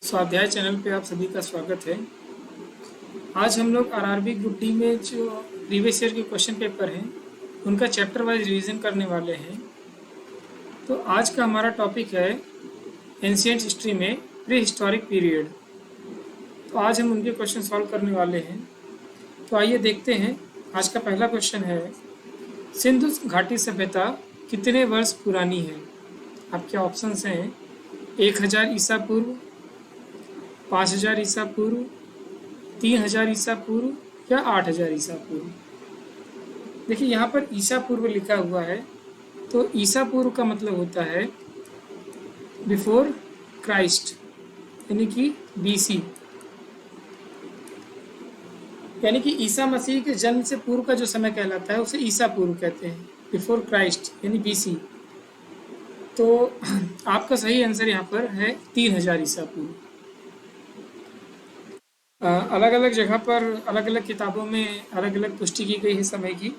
स्वाध्याय चैनल पे आप सभी का स्वागत है। आज हम लोग आरआरबी ग्रुप डी में जो प्रीवियस ईयर के क्वेश्चन पेपर हैं उनका चैप्टर वाइज रिवीजन करने वाले हैं। तो आज का हमारा टॉपिक है एंशिएंट हिस्ट्री में प्री हिस्टोरिक पीरियड। तो आज हम उनके क्वेश्चन सॉल्व करने वाले हैं। तो आइए देखते हैं। आज का पहला क्वेश्चन है, सिंधु घाटी सभ्यता कितने वर्ष पुरानी है? आपके ऑप्शंस हैं 1000 ईसा पूर्व, 5000 ईसा पूर्व, 3000 ईसा पूर्व या 8000 ईसा पूर्व। देखिए यहाँ पर ईसा पूर्व लिखा हुआ है, तो ईसा पूर्व का मतलब होता है बिफोर क्राइस्ट, यानी कि बीसी, यानी कि ईसा मसीह के जन्म से पूर्व का जो समय कहलाता है उसे ईसा पूर्व कहते हैं, बिफोर क्राइस्ट यानी बीसी। तो आपका सही आंसर यहाँ पर है 3000 ईसा पूर्व। अलग अलग जगह पर अलग अलग किताबों में अलग अलग पुष्टि की गई है समय की।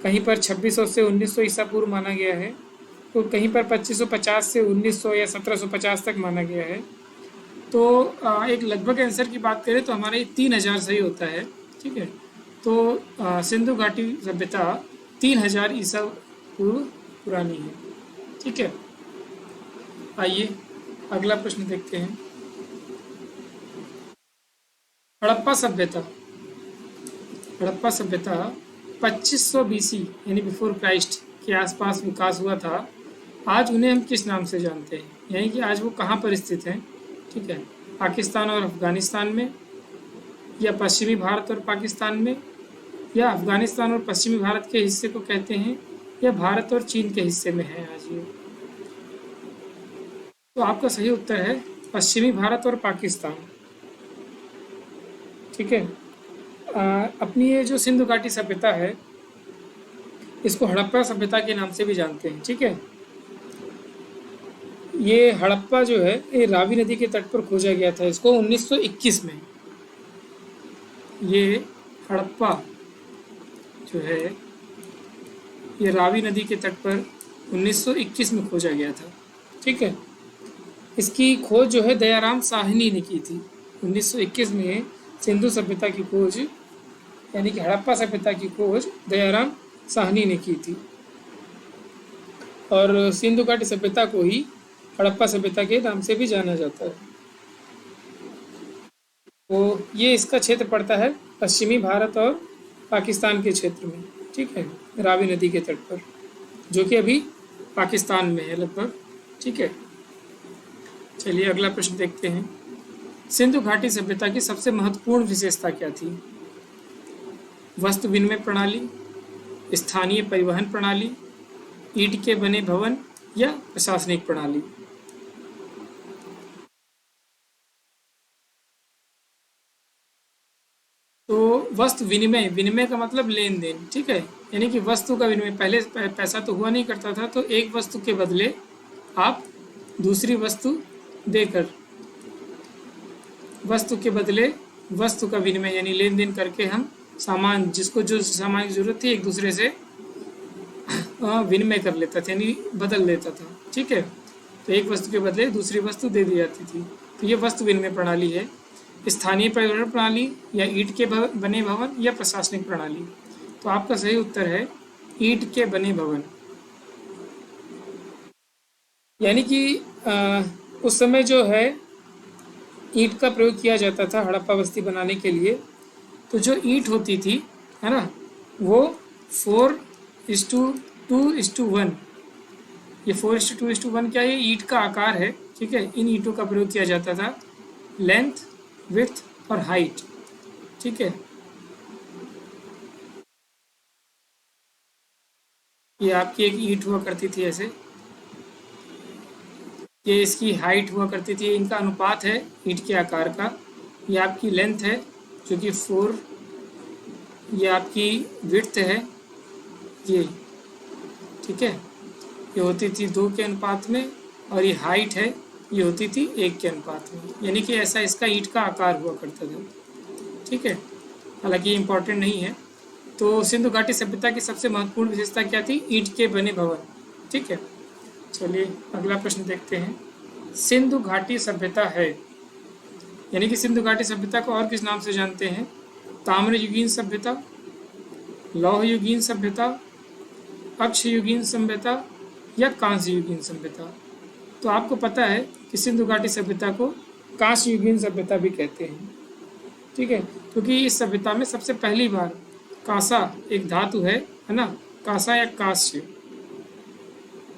कहीं पर 2600 से 1900 ईसा पूर्व माना गया है, तो कहीं पर 2550 से 1900 या 1750 तक माना गया है। तो एक लगभग आंसर की बात करें तो हमारा ये 3000 सही होता है। ठीक है, तो सिंधु घाटी सभ्यता 3000 ईसा पूर्व पुरानी है। ठीक है, आइए अगला प्रश्न देखते हैं। हड़प्पा सभ्यता 2500 बीसी यानी बिफोर क्राइस्ट के आसपास विकास हुआ था। आज उन्हें हम किस नाम से जानते हैं, यानी कि आज वो कहाँ पर स्थित हैं? ठीक है, पाकिस्तान और अफगानिस्तान में, या पश्चिमी भारत और पाकिस्तान में, या अफगानिस्तान और पश्चिमी भारत के हिस्से को कहते हैं, या भारत और चीन के हिस्से में है आज ये। तो आपका सही उत्तर है पश्चिमी भारत और पाकिस्तान। ठीक है, अपनी ये जो सिंधु घाटी सभ्यता है इसको हड़प्पा सभ्यता के नाम से भी जानते हैं। ठीक है, ये हड़प्पा जो है ये रावी नदी के तट पर खोजा गया था इसको 1921 में। ये हड़प्पा जो है ये रावी नदी के तट पर 1921 में खोजा गया था। ठीक है, इसकी खोज जो है दयाराम साहनी ने की थी 1921 में। सिंधु सभ्यता की खोज यानी कि हड़प्पा सभ्यता की खोज दयाराम साहनी ने की थी, और सिंधु घाटी सभ्यता को ही हड़प्पा सभ्यता के नाम से भी जाना जाता है। तो ये इसका क्षेत्र पड़ता है पश्चिमी भारत और पाकिस्तान के क्षेत्र में। ठीक है, रावी नदी के तट पर, जो कि अभी पाकिस्तान में है लगभग। ठीक है, चलिए अगला प्रश्न देखते हैं। सिंधु घाटी सभ्यता की सबसे महत्वपूर्ण विशेषता क्या थी? वस्तु विनिमय प्रणाली, स्थानीय परिवहन प्रणाली, ईंट के बने भवन या प्रशासनिक प्रणाली? तो वस्तु विनिमय, विनिमय का मतलब लेन देन। ठीक है, यानी कि वस्तु का विनिमय। पहले पैसा तो हुआ नहीं करता था, तो एक वस्तु के बदले आप दूसरी वस्तु देकर, वस्तु के बदले वस्तु का विनिमय यानी लेन देन करके हम सामान, जिसको जो सामान की जरूरत थी एक दूसरे से विनिमय कर लेता था, यानी बदल लेता था। ठीक है, तो एक वस्तु के बदले दूसरी वस्तु दे दी जाती थी। तो ये वस्तु विनिमय प्रणाली है। स्थानीय परिवहन प्रणाली, या ईंट के बने भवन, या प्रशासनिक प्रणाली? तो आपका सही उत्तर है ईंट के बने भवन। यानी कि उस समय जो है ईंट का प्रयोग किया जाता था हड़प्पा बस्ती बनाने के लिए। तो जो ईंट होती थी, है ना, वो 4:2:1, ये 4:2:1 क्या, ये ईंट का आकार है। ठीक है, इन ईंटों का प्रयोग किया जाता था, लेंथ, विड्थ और हाइट। ठीक है, ये आपकी एक ईंट हुआ करती थी ऐसे, ये इसकी हाइट हुआ करती थी, इनका अनुपात है ईंट के आकार का। ये आपकी लेंथ है जो कि 4, ये आपकी विड्थ है ये। ठीक है, ये होती थी 2 के अनुपात में, और ये हाइट है ये होती थी 1 के अनुपात में। यानी कि ऐसा इसका ईंट का आकार हुआ करता था। ठीक है, हालांकि ये इम्पोर्टेंट नहीं है। तो सिंधु घाटी सभ्यता की सबसे महत्वपूर्ण विशेषता क्या थी? ईंट के बने भवन। ठीक है, चलिए अगला प्रश्न देखते हैं। सिंधु घाटी सभ्यता है यानी कि सिंधु घाटी सभ्यता को और किस नाम से जानते हैं? ताम्रयुगीन सभ्यता, लौहयुगीन सभ्यता, अक्षयुगीन सभ्यता या कांस्ययुगीन सभ्यता। तो आपको पता है कि सिंधु घाटी सभ्यता को कांस्ययुगीन सभ्यता भी कहते हैं, ठीक है, क्योंकि इस सभ्यता में सबसे पहली बार कांसा एक धातु है ना, कांसा या कांस्य,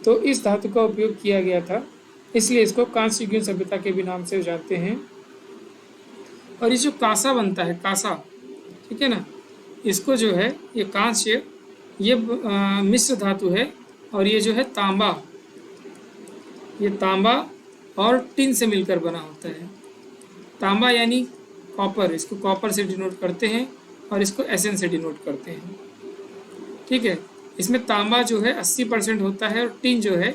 तो इस धातु का उपयोग किया गया था, इसलिए इसको कांस्ययुगीन सभ्यता के भी नाम से जानते हैं। और ये जो कांसा बनता है, कांसा, ठीक है ना, इसको जो है ये कांस्य, ये मिश्र धातु है, और ये जो है तांबा, ये तांबा और टिन से मिलकर बना होता है। तांबा यानी कॉपर, इसको कॉपर से डिनोट करते हैं और इसको एसएन से डिनोट करते हैं, ठीक है। इसमें तांबा जो है 80% होता है और टिन जो है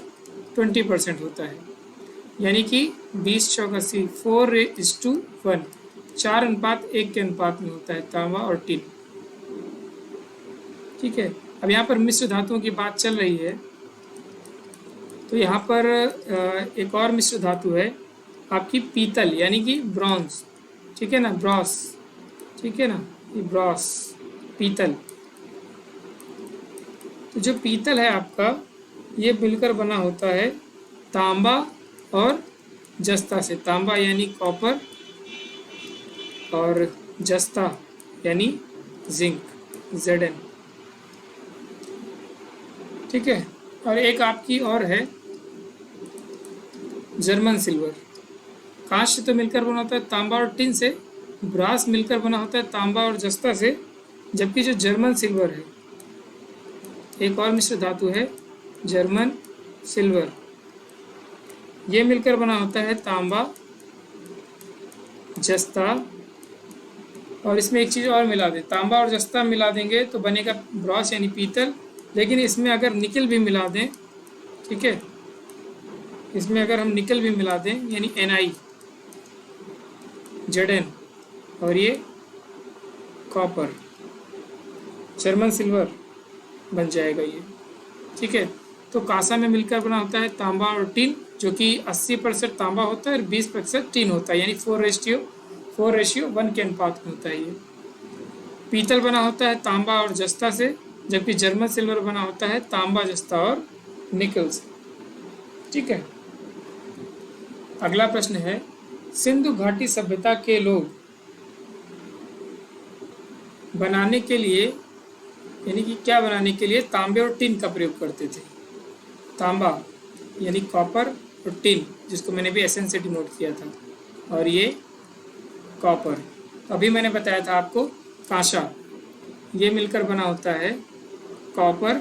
20% होता है, यानी कि 20 चौक 80, 4:1, 4:1 के अनुपात में होता है तांबा और टिन, ठीक है। अब यहाँ पर मिश्र धातुओं की बात चल रही है, तो यहाँ पर एक और मिश्र धातु है आपकी पीतल, यानी कि ब्रॉन्ज, ठीक है ना, ब्रॉस, ठीक है ना, ये ब्रॉस, पीतल। तो जो पीतल है आपका, ये मिलकर बना होता है तांबा और जस्ता से। तांबा यानी कॉपर और जस्ता यानी जिंक, Zn, ठीक है। और एक आपकी और है जर्मन सिल्वर। कांस्य तो मिलकर बना होता है तांबा और टिन से, ब्रास मिलकर बना होता है तांबा और जस्ता से, जबकि जो जर्मन सिल्वर है, एक और मिश्र धातु है जर्मन सिल्वर, ये मिलकर बना होता है तांबा, जस्ता, और इसमें एक चीज़ और मिला दें, तांबा और जस्ता मिला देंगे तो बनेगा ब्रॉस यानी पीतल, लेकिन इसमें अगर निकल भी मिला दें, ठीक है, इसमें अगर हम निकल भी मिला दें यानी Ni, Zn, और ये कॉपर, जर्मन सिल्वर बन जाएगा ये, ठीक है। तो कांसा में मिलकर बना होता है तांबा और टिन, जो कि 80% तांबा होता है और 20% टिन होता है, यानी 4:1 के अनुपात में होता है ये। पीतल बना होता है तांबा और जस्ता से, जबकि जर्मन सिल्वर बना होता है तांबा, जस्ता और निकल से, ठीक है। अगला प्रश्न है, सिंधु घाटी सभ्यता के लोग बनाने के लिए, यानी कि क्या बनाने के लिए तांबे और टिन का प्रयोग करते थे? तांबा यानी कॉपर और टिन, जिसको मैंने भी एसएन से डिनोट किया था, और ये कॉपर, अभी मैंने बताया था आपको कांसा, ये मिलकर बना होता है कॉपर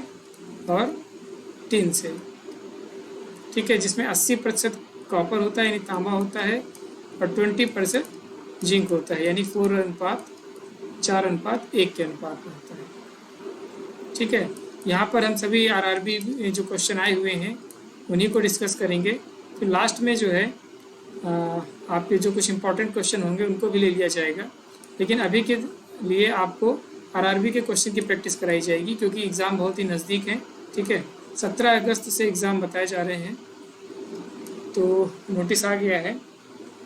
और टिन से, ठीक है, जिसमें 80% कॉपर होता है यानी तांबा होता है और 20% जिंक होता है, यानी 4:4:1 के अनुपात में होता है, ठीक है। यहाँ पर हम सभी आरआरबी जो क्वेश्चन आए हुए हैं उन्हीं को डिस्कस करेंगे, फिर लास्ट में जो है आपके जो कुछ इंपॉर्टेंट क्वेश्चन होंगे उनको भी ले लिया जाएगा, लेकिन अभी के लिए आपको आरआरबी के क्वेश्चन की प्रैक्टिस कराई जाएगी, क्योंकि एग्ज़ाम बहुत ही नज़दीक है, ठीक है। 17 अगस्त से एग्ज़ाम बताए जा रहे हैं, तो नोटिस आ गया है,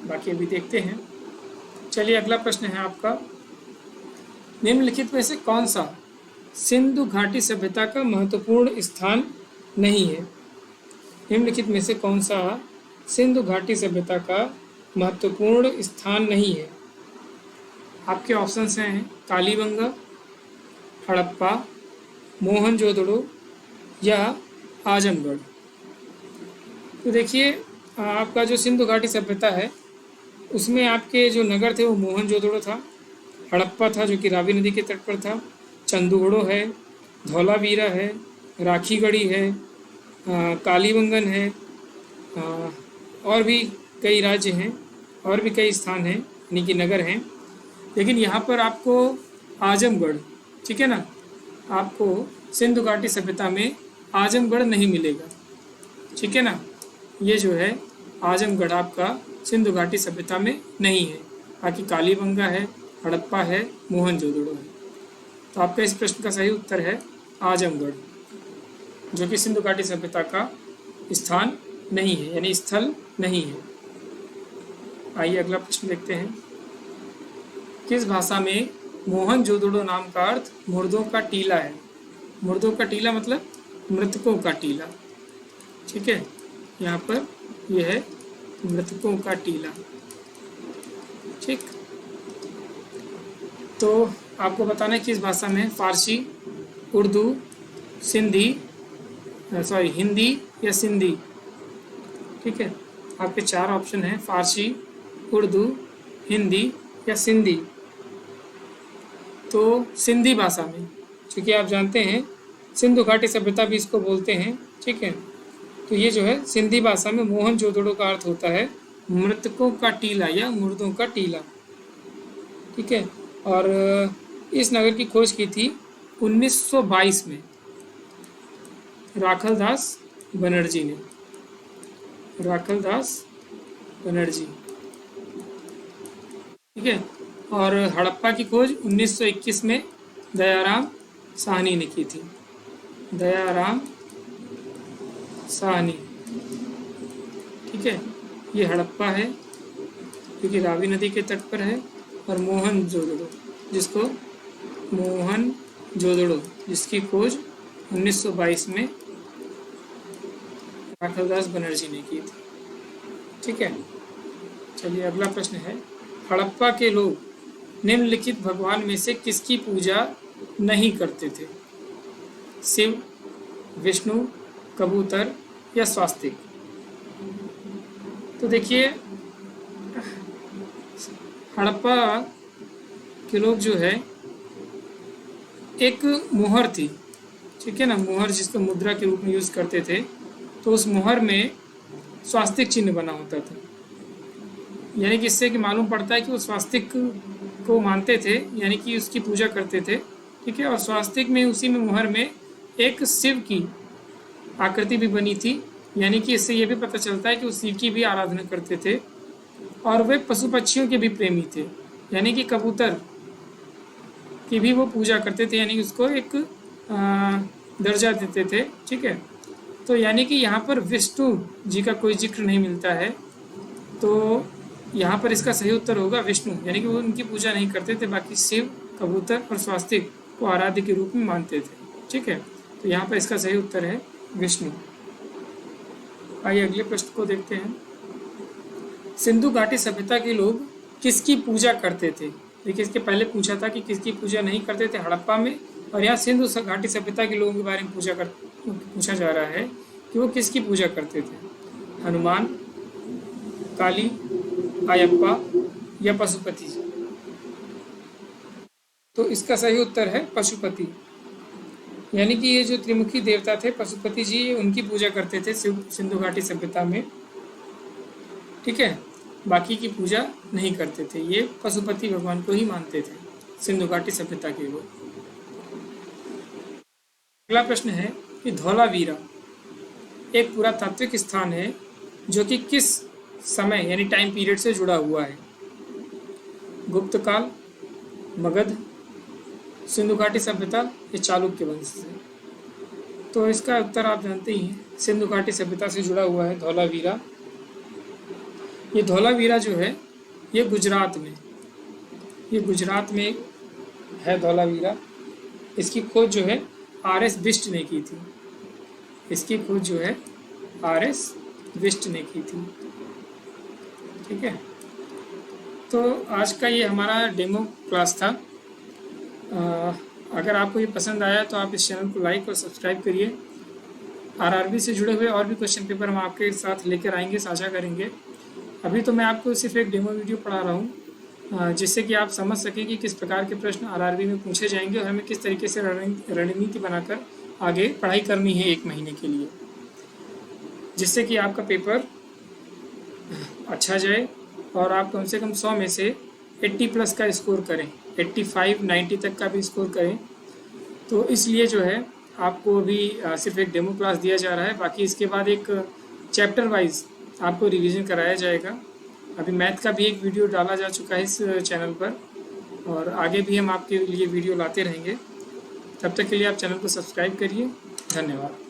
बाकी अभी देखते हैं। चलिए अगला प्रश्न है आपका, निम्नलिखित में से कौन सा सिंधु घाटी सभ्यता का महत्वपूर्ण स्थान नहीं है? निम्नलिखित में से कौन सा सिंधु घाटी सभ्यता का महत्वपूर्ण स्थान नहीं है? आपके ऑप्शंस हैं कालीबंगा, हड़प्पा, मोहनजोदड़ो या आजमगढ़। तो देखिए, आपका जो सिंधु घाटी सभ्यता है उसमें आपके जो नगर थे वो मोहनजोदड़ो था, हड़प्पा था जो कि रावी नदी के तट पर था, चंदुगड़ो है, धौलावीरा है, राखीगढ़ी है, कालीबंगन है, और भी कई राज्य हैं और भी कई स्थान हैं, यानी कि नगर हैं। लेकिन यहाँ पर आपको आजमगढ़, ठीक है ना, आपको सिंधु घाटी सभ्यता में आजमगढ़ नहीं मिलेगा, ठीक है ना, ये जो है आजमगढ़ आपका सिंधु घाटी सभ्यता में नहीं है। बाकी कालीबंगा है, हड़प्पा है, मोहनजोदड़ो है। तो आपका इस प्रश्न का सही उत्तर है आजमगढ़, जो कि सिंधु घाटी सभ्यता का स्थान नहीं है, यानी स्थल नहीं है। आइए अगला प्रश्न देखते हैं। किस भाषा में मोहनजोदड़ो नाम का अर्थ मुर्दों का टीला है? मुर्दों का टीला मतलब मृतकों का टीला। ठीक है, यहाँ पर यह है मृतकों का टीला। ठीक, तो आपको बताना है किस भाषा में, फारसी, उर्दू, सिंधी, हिंदी या सिंधी। ठीक है, आपके 4 ऑप्शन हैं, फारसी, उर्दू, हिंदी या सिंधी। तो सिंधी भाषा में, क्योंकि आप जानते हैं सिंधु घाटी सभ्यता भी इसको बोलते हैं। ठीक है, तो ये जो है सिंधी भाषा में मोहनजोदड़ो का अर्थ होता है मृतकों का टीला या मुर्दों का टीला। ठीक है, और इस नगर की खोज की थी 1922 में राखलदास बनर्जी ने। राखलदास बनर्जी। ठीक है, और हड़प्पा की खोज 1921 में दयाराम साहनी ने की थी। दयाराम साहनी। ठीक है, ये हड़प्पा है क्योंकि रावी नदी के तट पर है। और मोहनजोदड़ो, जिसकी खोज 1922 में राखलदास बनर्जी ने की थी। ठीक है, चलिए अगला प्रश्न है। हड़प्पा के लोग निम्नलिखित भगवान में से किसकी पूजा नहीं करते थे? शिव, विष्णु, कबूतर या स्वास्तिक। तो देखिए, हड़प्पा के लोग जो है, एक मुहर थी, ठीक है ना, मुहर जिसको मुद्रा के रूप में यूज़ करते थे, तो उस मुहर में स्वास्तिक चिन्ह बना होता था। यानी कि इससे कि मालूम पड़ता है कि वो स्वास्तिक को मानते थे, यानी कि उसकी पूजा करते थे। ठीक है, और स्वास्तिक में उसी में मुहर में एक शिव की आकृति भी बनी थी, यानी कि इससे ये भी पता चलता है कि वो शिव की भी आराधना करते थे। और वे पशु पक्षियों के भी प्रेमी थे, यानी कि कबूतर की भी वो पूजा करते थे, यानी कि उसको एक दर्जा देते थे। ठीक है, तो यानी कि यहाँ पर विष्णु जी का कोई जिक्र नहीं मिलता है, तो यहाँ पर इसका सही उत्तर होगा विष्णु, यानी कि वो उनकी पूजा नहीं करते थे। बाकी शिव, कबूतर और स्वास्तिक को आराध्य के रूप में मानते थे। ठीक है, तो यहाँ पर इसका सही उत्तर है विष्णु। आइए अगले प्रश्न को देखते हैं। सिंधु घाटी सभ्यता के लोग किसकी पूजा करते थे? देखिए, इसके पहले पूछा था कि किसकी पूजा नहीं करते थे हड़प्पा में, और यहाँ सिंधु घाटी सभ्यता के लोगों के बारे में पूछा जा रहा है कि वो किसकी पूजा करते थे? हनुमान, काली, अयप्पा या पशुपति जी। तो इसका सही उत्तर है पशुपति, यानी कि ये जो त्रिमुखी देवता थे पशुपति जी, उनकी पूजा करते थे सिंधु घाटी सभ्यता में। ठीक है, बाकी की पूजा नहीं करते थे, ये पशुपति भगवान को ही मानते थे सिंधु घाटी सभ्यता के लोग। अगला प्रश्न है कि धौलावीरा एक पुरातात्विक स्थान है जो कि किस समय यानी टाइम पीरियड से जुड़ा हुआ है? गुप्त काल, मगध, सिंधु घाटी सभ्यता या चालुक्य वंश से। तो इसका उत्तर आप जानते ही हैं, सिंधु घाटी सभ्यता से जुड़ा हुआ है धौलावीरा। ये धौलावीरा जो है ये गुजरात में है धौलावीरा। इसकी खोज जो है आर.एस. बिष्ट ने की थी। इसकी खोज जो है आर.एस. बिष्ट ने की थी। ठीक है, तो आज का ये हमारा डेमो क्लास था। अगर आपको ये पसंद आया तो आप इस चैनल को लाइक और सब्सक्राइब करिए। आरआरबी से जुड़े हुए और भी क्वेश्चन पेपर हम आपके साथ लेकर आएंगे, साझा करेंगे। अभी तो मैं आपको सिर्फ एक डेमो वीडियो पढ़ा रहा हूँ, जिससे कि आप समझ सकें कि किस प्रकार के प्रश्न आरआरबी में पूछे जाएंगे और हमें किस तरीके से रणनीति बनाकर आगे पढ़ाई करनी है 1 महीने के लिए, जिससे कि आपका पेपर अच्छा जाए और आप कम से कम 100 में से 80+ का स्कोर करें, 85, 90 तक का भी स्कोर करें। तो इसलिए जो है आपको अभी सिर्फ एक डेमो क्लास दिया जा रहा है, बाकी इसके बाद एक चैप्टर वाइज आपको रिवीजन कराया जाएगा। अभी मैथ का भी एक वीडियो डाला जा चुका है इस चैनल पर, और आगे भी हम आपके लिए वीडियो लाते रहेंगे। तब तक के लिए आप चैनल को सब्सक्राइब करिए। धन्यवाद।